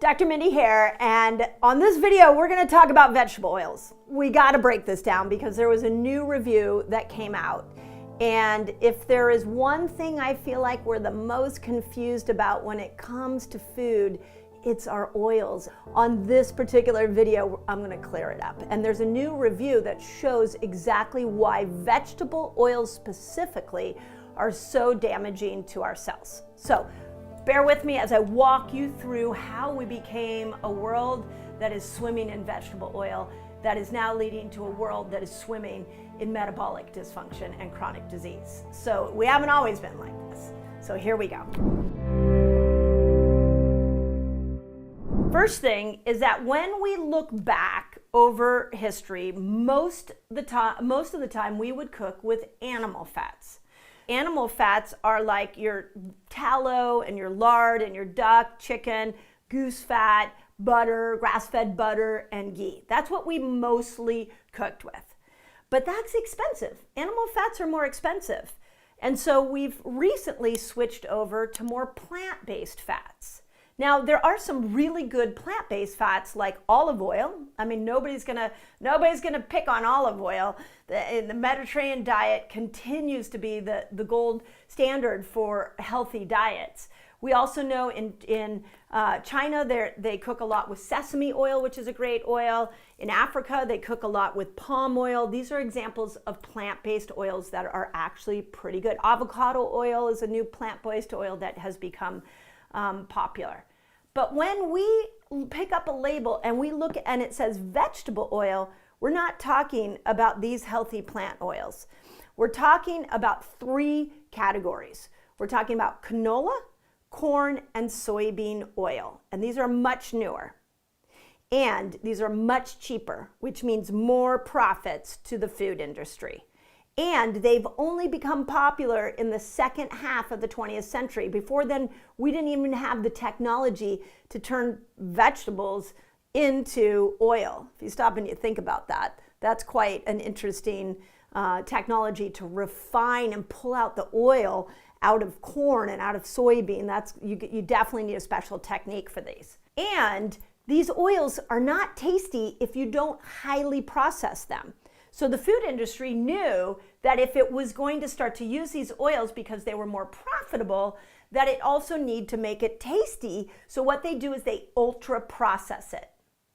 Dr. Mindy here, and on this video we're going to talk about vegetable oils. We got to break this down because there was a new review that came out, and if there is one thing I feel like we're the most confused about when it comes to food, it's our oils. On this particular video I'm going to clear it up, and there's a new review that shows exactly why vegetable oils specifically are so damaging to our cells. So bear with me as I walk you through how we became a world that is swimming in vegetable oil that is now leading to a world that is swimming in metabolic dysfunction and chronic disease. So we haven't always been like this. So here we go. First thing is that when we look back over history, most of the time we would cook with animal fats. Animal fats are like your tallow and your lard and your duck, chicken, goose fat, butter, grass-fed butter, and ghee. That's what we mostly cooked with. But that's expensive. Animal fats are more expensive. And so we've recently switched over to more plant-based fats. Now, there are some really good plant-based fats like olive oil. I mean, nobody's gonna pick on olive oil. The Mediterranean diet continues to be the gold standard for healthy diets. We also know in China, they cook a lot with sesame oil, which is a great oil. In Africa, they cook a lot with palm oil. These are examples of plant-based oils that are actually pretty good. Avocado oil is a new plant-based oil that has become popular. But when we pick up a label and we look and it says vegetable oil, we're not talking about these healthy plant oils. We're talking about three categories. We're talking about canola, corn, and soybean oil. And these are much newer. And these are much cheaper, which means more profits to the food industry. And they've only become popular in the second half of the 20th century. Before then, we didn't even have the technology to turn vegetables into oil. If you stop and you think about that, that's quite an interesting technology to refine and pull out the oil out of corn and out of soybean. You definitely need a special technique for these. And these oils are not tasty if you don't highly process them. So the food industry knew that if it was going to start to use these oils because they were more profitable, that it also need to make it tasty. So what they do is they ultra process it.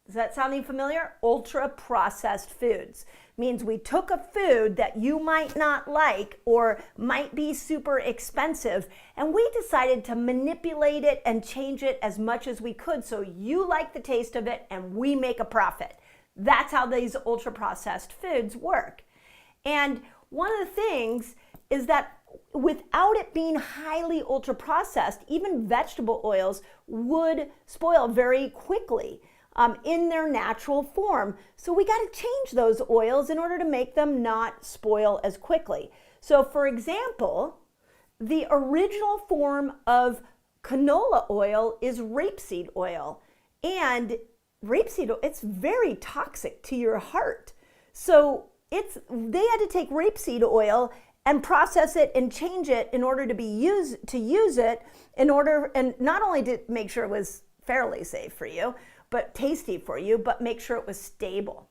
Is that sounding familiar? Ultra processed foods means we took a food that you might not like or might be super expensive, and we decided to manipulate it and change it as much as we could so you like the taste of it and we make a profit. That's how these ultra-processed foods work. And one of the things is that without it being highly ultra-processed, even vegetable oils would spoil very quickly in their natural form. So we got to change those oils in order to make them not spoil as quickly. So for example, the original form of canola oil is rapeseed oil. And rapeseed oil, it's very toxic to your heart. So they had to take rapeseed oil and process it and change it in order to use it and not only to make sure it was fairly safe for you, but tasty for you, but make sure it was stable.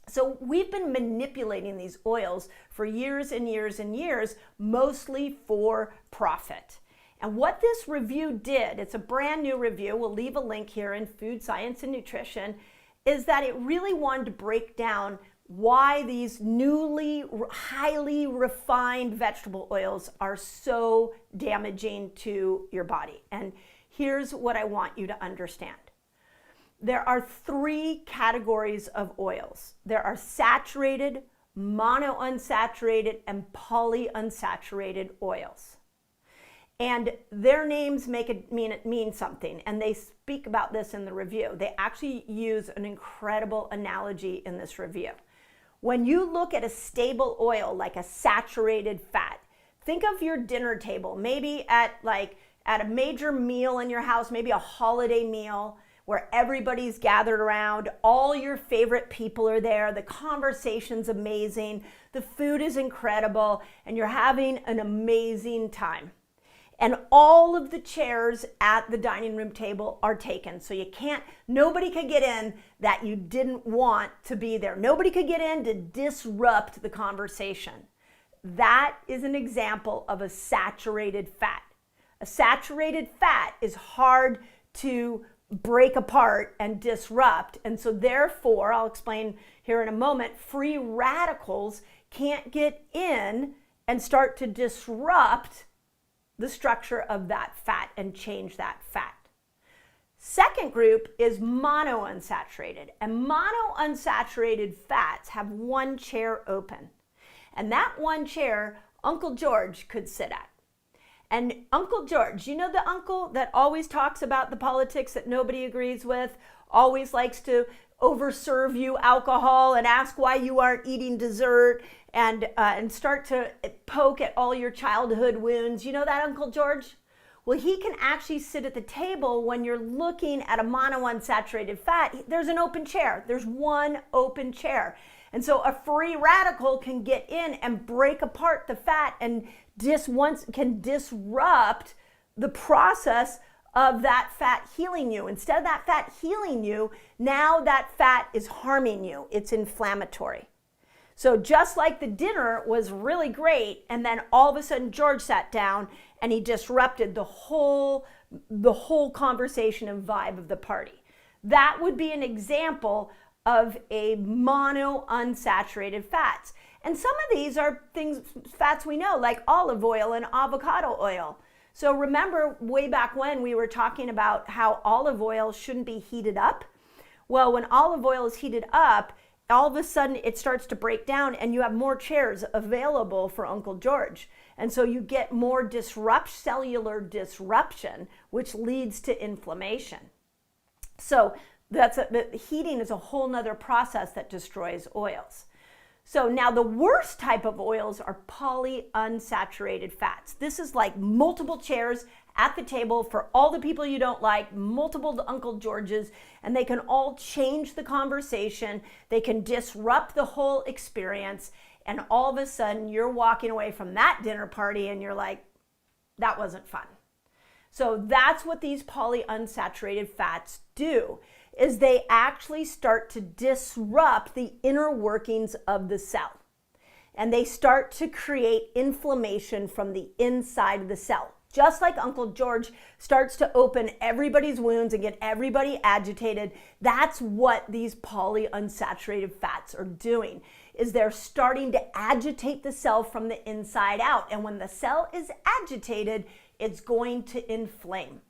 So we've been manipulating these oils for years and years and years, mostly for profit. And what this review did, it's a brand new review, we'll leave a link here in Food Science and Nutrition, is that it really wanted to break down why these newly, highly refined vegetable oils are so damaging to your body. And here's what I want you to understand. There are three categories of oils. There are saturated, monounsaturated, and polyunsaturated oils. And their names make it mean something, and they speak about this in the review. They actually use an incredible analogy in this review. When you look at a stable oil like a saturated fat, think of your dinner table, maybe at a major meal in your house, maybe a holiday meal where everybody's gathered around, all your favorite people are there, the conversation's amazing, the food is incredible, and you're having an amazing time. and all of the chairs at the dining room table are taken. So nobody could get in that you didn't want to be there. Nobody could get in to disrupt the conversation. That is an example of a saturated fat. A saturated fat is hard to break apart and disrupt. And so therefore, I'll explain here in a moment, free radicals can't get in and start to disrupt the structure of that fat and change that fat. Second group is monounsaturated. And monounsaturated fats have one chair open. And that one chair, Uncle George could sit at. And Uncle George, you know the uncle that always talks about the politics that nobody agrees with, always likes to overserve you alcohol and ask why you aren't eating dessert and start to poke at all your childhood wounds. You know that Uncle George? Well, he can actually sit at the table when you're looking at a monounsaturated fat. There's an open chair. There's one open chair. And so a free radical can get in and break apart the fat and can disrupt the process of that fat healing you. Instead of that fat healing you, now that fat is harming you. It's inflammatory. So just like the dinner was really great, and then all of a sudden George sat down and he disrupted the whole conversation and vibe of the party. That would be an example of a monounsaturated fats. And some of these are fats we know, like olive oil and avocado oil. So remember way back when we were talking about how olive oil shouldn't be heated up? Well, when olive oil is heated up, all of a sudden it starts to break down and you have more chairs available for Uncle George. And so you get more cellular disruption, which leads to inflammation. So heating is a whole nother process that destroys oils. So now the worst type of oils are polyunsaturated fats. This is like multiple chairs at the table for all the people you don't like, multiple Uncle Georges, and they can all change the conversation. They can disrupt the whole experience. And all of a sudden you're walking away from that dinner party and you're like, that wasn't fun. So that's what these polyunsaturated fats do, is they actually start to disrupt the inner workings of the cell. And they start to create inflammation from the inside of the cell. Just like Uncle George starts to open everybody's wounds and get everybody agitated, that's what these polyunsaturated fats are doing, is they're starting to agitate the cell from the inside out. And when the cell is agitated, it's going to inflame.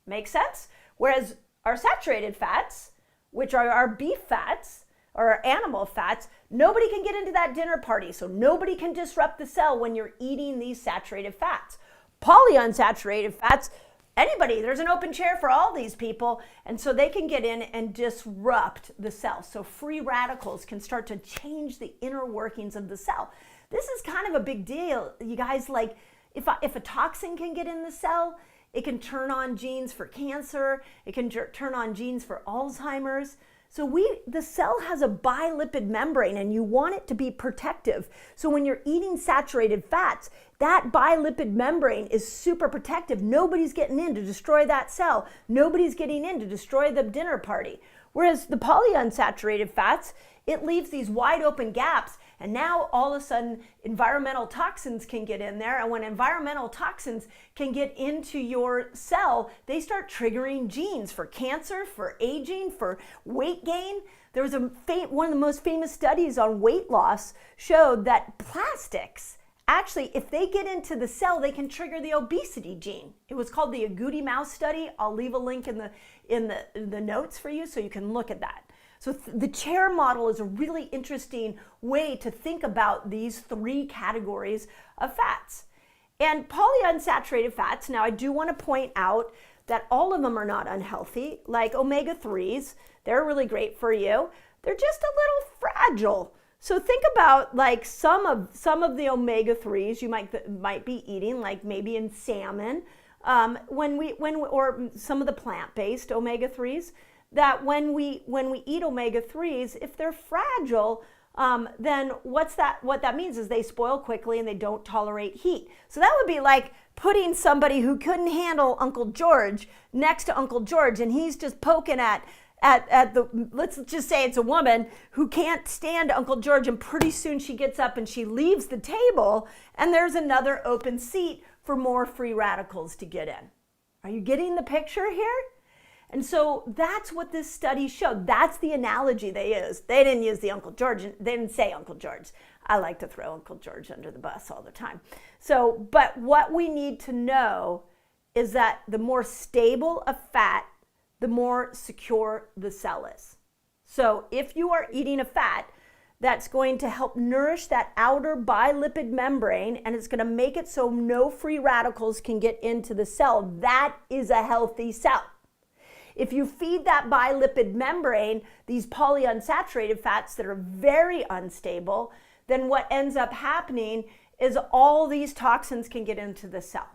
Make sense? Whereas our saturated fats, which are our beef fats or our animal fats, nobody can get into that dinner party. So nobody can disrupt the cell when you're eating these saturated fats. Polyunsaturated fats, anybody, there's an open chair for all these people, and so they can get in and disrupt the cell. So free radicals can start to change the inner workings of the cell. This is kind of a big deal, you guys. Like if a toxin can get in the cell, it can turn on genes for cancer, it can turn on genes for Alzheimer's. So the cell has a bilipid membrane and you want it to be protective. So when you're eating saturated fats, that bilipid membrane is super protective. Nobody's getting in to destroy that cell. Nobody's getting in to destroy the dinner party. Whereas the polyunsaturated fats, it leaves these wide open gaps, and now all of a sudden environmental toxins can get in there, and when environmental toxins can get into your cell, they start triggering genes for cancer, for aging, for weight gain. There was one of the most famous studies on weight loss showed that plastics, actually, if they get into the cell, they can trigger the obesity gene. It was called the agouti mouse study. I'll leave a link in the notes for you so you can look at that. So the chair model is a really interesting way to think about these three categories of fats. And polyunsaturated fats, now I do want to point out that all of them are not unhealthy. Like omega-3s, they're really great for you. They're just a little fragile. So think about like some of the omega-3s you might be eating, like maybe in salmon, or some of the plant-based omega-3s. That when we eat omega-3s, if they're fragile, then what that means is they spoil quickly and they don't tolerate heat. So that would be like putting somebody who couldn't handle Uncle George next to Uncle George, and he's just poking at the, let's just say it's a woman who can't stand Uncle George, and pretty soon she gets up and she leaves the table, and there's another open seat for more free radicals to get in. Are you getting the picture here? And so that's what this study showed. That's the analogy they used. They didn't use the Uncle George. They didn't say Uncle George. I like to throw Uncle George under the bus all the time. So, but what we need to know is that the more stable a fat, the more secure the cell is. So if you are eating a fat that's going to help nourish that outer bilipid membrane, and it's going to make it so no free radicals can get into the cell, that is a healthy cell. If you feed that bilipid membrane these polyunsaturated fats that are very unstable, then what ends up happening is all these toxins can get into the cell.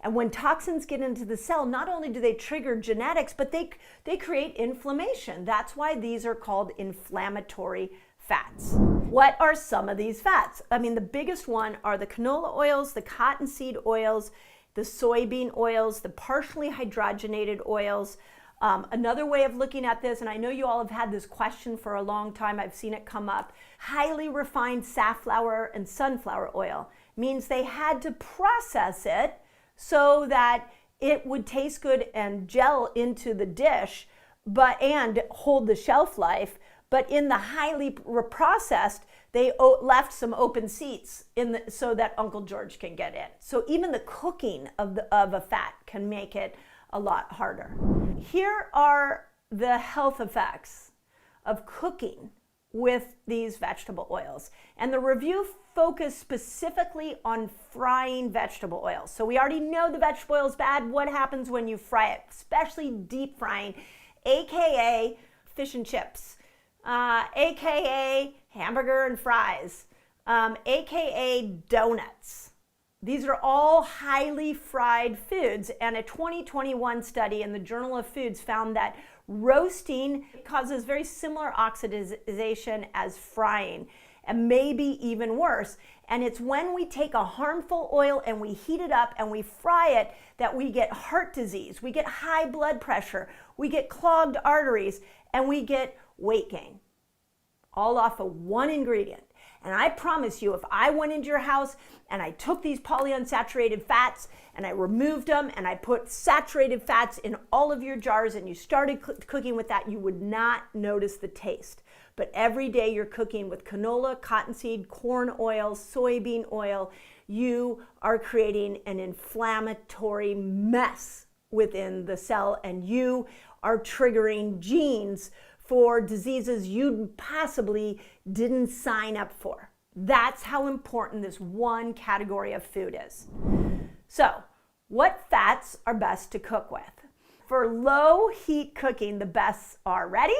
And when toxins get into the cell, not only do they trigger genetics, but they create inflammation. That's why these are called inflammatory fats. What are some of these fats? I mean, the biggest one are the canola oils, the cottonseed oils, the soybean oils, the partially hydrogenated oils. Another way of looking at this, and I know you all have had this question for a long time, I've seen it come up, highly refined safflower and sunflower oil means they had to process it so that it would taste good and gel into the dish, and hold the shelf life. But in the highly processed, they left some open seats so that Uncle George can get in. So even the cooking of a fat can make it a lot harder. Here are the health effects of cooking with these vegetable oils. And the review focused specifically on frying vegetable oils. So we already know the vegetable oil is bad. What happens when you fry it, especially deep frying, AKA fish and chips, AKA hamburger and fries, AKA donuts. These are all highly fried foods, and a 2021 study in the Journal of Foods found that roasting causes very similar oxidization as frying, and maybe even worse. And it's when we take a harmful oil and we heat it up and we fry it that we get heart disease, we get high blood pressure, we get clogged arteries, and we get weight gain, all off of one ingredient. And I promise you, if I went into your house and I took these polyunsaturated fats and I removed them and I put saturated fats in all of your jars and you started cooking with that, you would not notice the taste. But every day you're cooking with canola, cottonseed, corn oil, soybean oil, you are creating an inflammatory mess within the cell, and you are triggering genes for diseases you possibly didn't sign up for. That's how important this one category of food is. So, what fats are best to cook with? For low heat cooking, the best are, ready?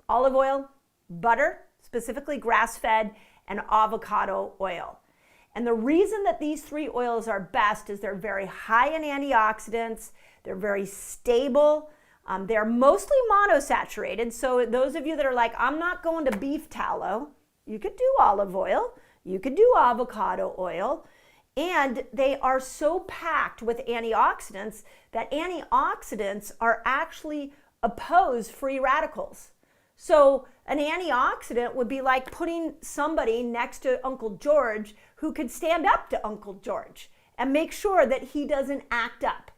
Olive oil, butter, specifically grass-fed, and avocado oil. And the reason that these three oils are best is they're very high in antioxidants, they're very stable, they're mostly monosaturated, so those of you that are like, I'm not going to beef tallow, you could do olive oil, you could do avocado oil, and they are so packed with antioxidants that antioxidants are actually oppose free radicals. So an antioxidant would be like putting somebody next to Uncle George who could stand up to Uncle George and make sure that he doesn't act up.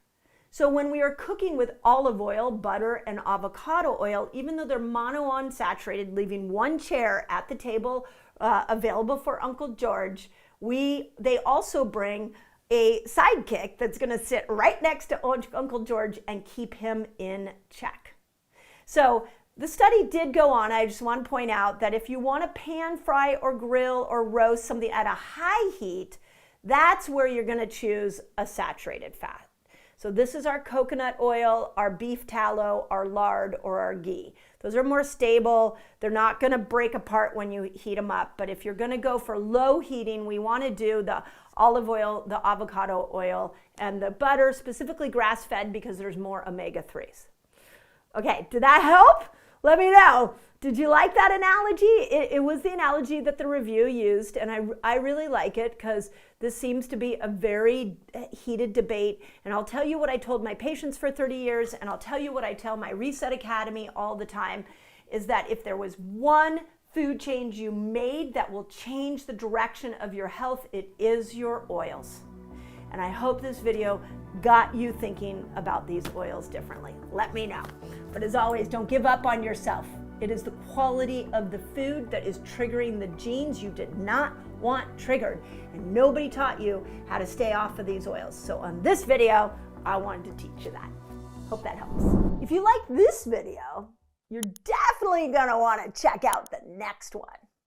So when we are cooking with olive oil, butter, and avocado oil, even though they're monounsaturated, leaving one chair at the table available for Uncle George, they also bring a sidekick that's going to sit right next to Uncle George and keep him in check. So the study did go on. I just want to point out that if you want to pan fry or grill or roast something at a high heat, that's where you're going to choose a saturated fat. So this is our coconut oil, our beef tallow, our lard, or our ghee. Those are more stable. They're not going to break apart when you heat them up. But if you're going to go for low heating, we want to do the olive oil, the avocado oil, and the butter, specifically grass-fed, because there's more omega-3s. Okay, did that help? Let me know. Did you like that analogy? It was the analogy that the review used, and I really like it because this seems to be a very heated debate. And I'll tell you what I told my patients for 30 years, and I'll tell you what I tell my Reset Academy all the time, is that if there was one food change you made that will change the direction of your health, it is your oils. And I hope this video got you thinking about these oils differently. Let me know. But as always, don't give up on yourself. It is the quality of the food that is triggering the genes you did not want triggered. And nobody taught you how to stay off of these oils. So on this video, I wanted to teach you that. Hope that helps. If you like this video, you're definitely gonna want to check out the next one.